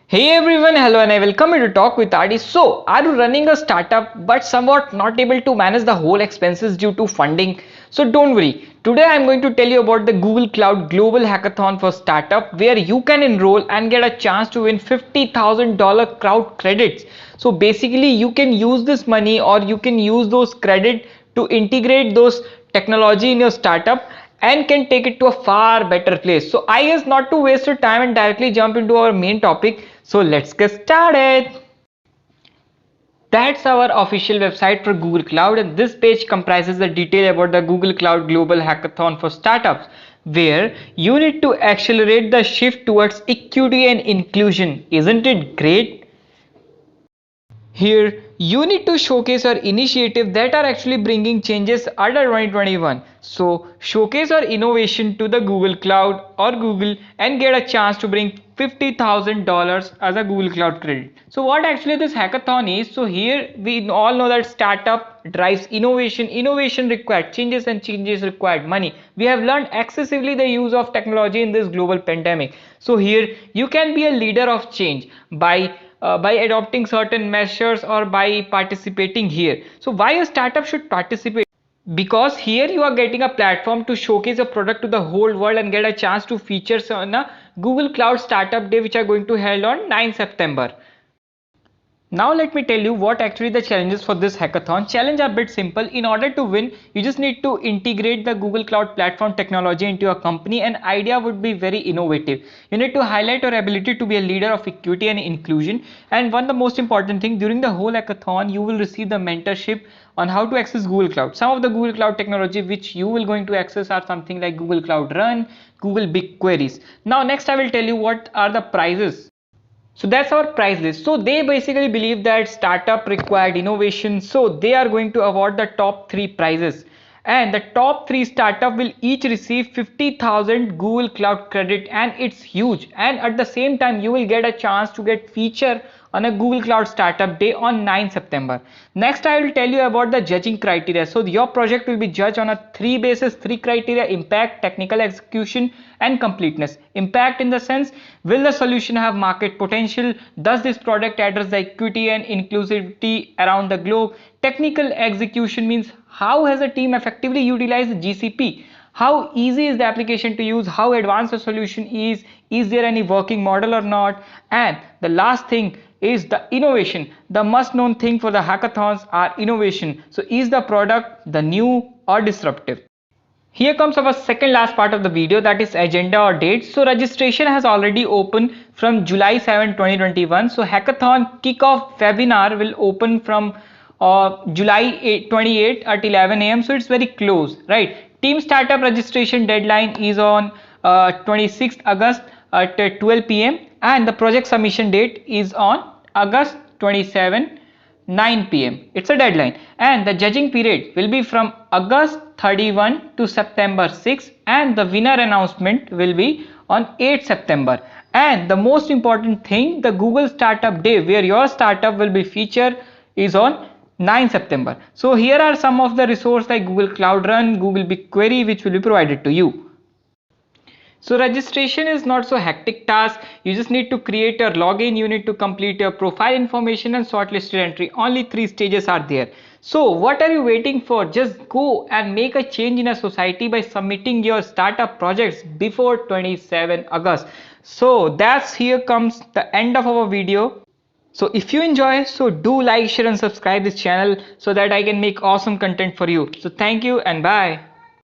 Hey everyone, hello and I welcome you to Talk with Adi. So, are you running a startup but somewhat not able to manage the whole expenses due to funding? So don't worry. Today I am going to tell you about the Google Cloud Global Hackathon for Startup where you can enroll and get a chance to win $50,000 crowd credits. So basically you can use this money or you can use those credit to integrate those technology in your startup and can take it to a far better place. So I guess not to waste your time and directly jump into our main topic. So let's get started. That's our official website for Google Cloud, and this page comprises the detail about the Google Cloud Global Hackathon for Startups, where you need to accelerate the shift towards equity and inclusion. Isn't it great? Here, you need to showcase your initiative that are actually bringing changes under 2021. So, showcase your innovation to the Google Cloud or Google and get a chance to bring $50,000 as a Google Cloud credit. So, what actually this hackathon is? So, here we all know that startup drives innovation. Innovation required changes and changes required money. We have learned excessively the use of technology in this global pandemic. So, here you can be a leader of change by adopting certain measures or by participating here. So why a startup should participate? Because here you are getting a platform to showcase a product to the whole world and get a chance to feature on a Google Cloud Startup Day which are going to held on 9 September. Now let me tell you what actually the challenges for this hackathon. Challenge are a bit simple. In order to win, you just need to integrate the Google Cloud Platform technology into your company. An idea would be very innovative. You need to highlight your ability to be a leader of equity and inclusion. And one of the most important thing, during the whole hackathon, you will receive the mentorship on how to access Google Cloud. Some of the Google Cloud technology which you will going to access are something like Google Cloud Run, Google BigQueries. Now next I will tell you what are the prizes. So that's our prize list. So they basically believe that startup required innovation. So they are going to award the top 3 prizes. And the top 3 startup will each receive 50,000 Google Cloud credit, and it's huge. And at the same time, you will get a chance to get feature on a Google Cloud Startup Day on 9 September. Next, I will tell you about the judging criteria. So your project will be judged on a 3 basis, 3 criteria: impact, technical execution, and completeness. Impact in the sense, will the solution have market potential? Does this product address the equity and inclusivity around the globe? Technical execution means how has a team effectively utilized the GCP? How easy is the application to use? How advanced the solution is? Is there any working model or not? And the last thing is the innovation. The must known thing for the hackathons are innovation. So is the product the new or disruptive? Here comes our second last part of the video, that is agenda or dates. So registration has already opened from July 7, 2021. So hackathon kickoff webinar will open from July 28 at 11 a.m. So it's very close, right? Team startup registration deadline is on 26th August at 12 p.m. and the project submission date is on August 27, 9 p.m. It's a deadline, and the judging period will be from August 31 to September 6, and the winner announcement will be on 8 September. And the most important thing, the Google Startup Day where your startup will be featured is on 9 September. So here are some of the resources like Google Cloud Run, Google BigQuery, which will be provided to you. So registration is not so hectic task. You just need to create your login, you need to complete your profile information and shortlisted entry. Only 3 stages are there. So what are you waiting for? Just go and make a change in a society by submitting your startup projects before 27 August. So that's here comes the end of our video. So if you enjoy, so do like, share and subscribe this channel so that I can make awesome content for you. So thank you and bye.